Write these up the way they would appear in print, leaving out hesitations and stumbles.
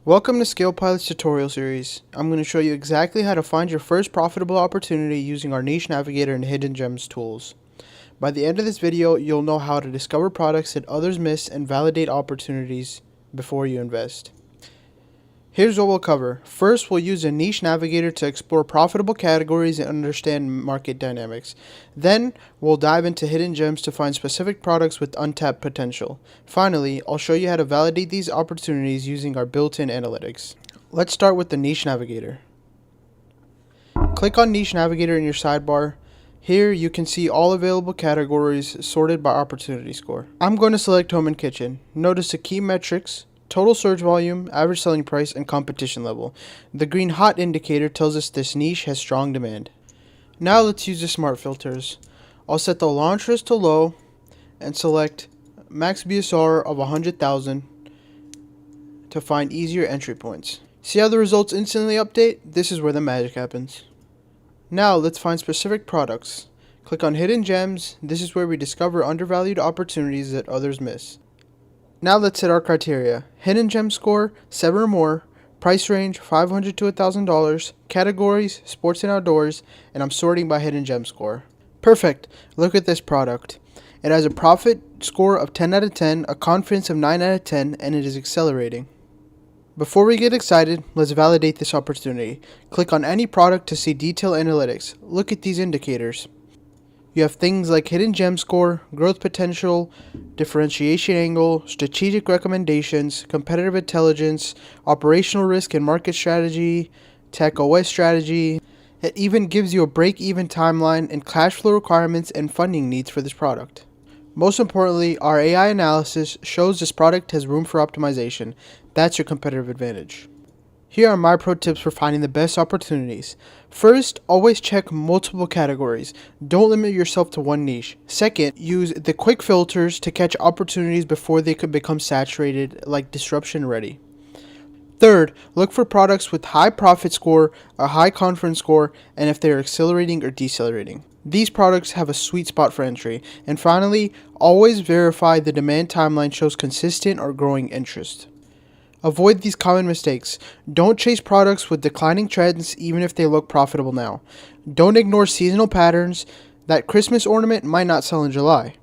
Welcome to ScalePilot's tutorial series. I'm going to show you exactly how to find your first profitable opportunity using our Niche Navigator and Hidden Gems tools. By the end of this video, you'll know how to discover products that others miss and validate opportunities before you invest. Here's what we'll cover. First, we'll use a Niche Navigator to explore profitable categories and understand market dynamics. Then, we'll dive into Hidden Gems to find specific products with untapped potential. Finally, I'll show you how to validate these opportunities using our built-in analytics. Let's start with the Niche Navigator. Click on Niche Navigator in your sidebar. Here, you can see all available categories sorted by opportunity score. I'm going to select Home and Kitchen. Notice the key metrics: total search volume, average selling price, and competition level. The green hot indicator tells us this niche has strong demand. Now let's use the smart filters. I'll set the launch risk to low and select max BSR of 100,000 to find easier entry points. See how the results instantly update? This is where the magic happens. Now let's find specific products. Click on Hidden Gems. This is where we discover undervalued opportunities that others miss. Now let's set our criteria. Hidden Gem score, 7 or more. Price range, $500 to $1,000. Categories, sports and outdoors. And I'm sorting by Hidden Gem score. Perfect. Look at this product. It has a profit score of 10 out of 10, a confidence of 9 out of 10, and it is accelerating. Before we get excited, let's validate this opportunity. Click on any product to see detailed analytics. Look at these indicators. You have things like Hidden Gem score, growth potential, differentiation angle, strategic recommendations, competitive intelligence, operational risk and market strategy, tech OS strategy. It even gives you a break-even timeline and cash flow requirements and funding needs for this product. Most importantly, our AI analysis shows this product has room for optimization. That's your competitive advantage. Here are my pro tips for finding the best opportunities. First, always check multiple categories. Don't limit yourself to one niche. Second, use the quick filters to catch opportunities before they could become saturated, like disruption ready. Third, look for products with high profit score, a high confidence score, and if they are accelerating or decelerating. These products have a sweet spot for entry. And finally, always verify the demand timeline shows consistent or growing interest. Avoid these common mistakes. Don't chase products with declining trends even if they look profitable now. Don't ignore seasonal patterns. That Christmas ornament might not sell in July.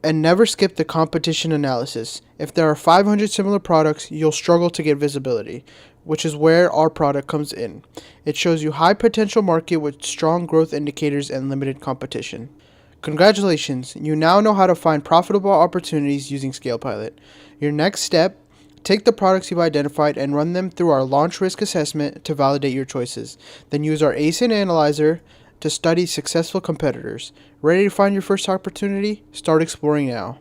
And never skip the competition analysis. If there are 500 similar products, you'll struggle to get visibility, which is where our product comes in. It shows you high potential market with strong growth indicators and limited competition. Congratulations, you now know how to find profitable opportunities using ScalePilot. Your next step: take the products you've identified and run them through our launch risk assessment to validate your choices. Then use our ASIN analyzer to study successful competitors. Ready to find your first opportunity? Start exploring now.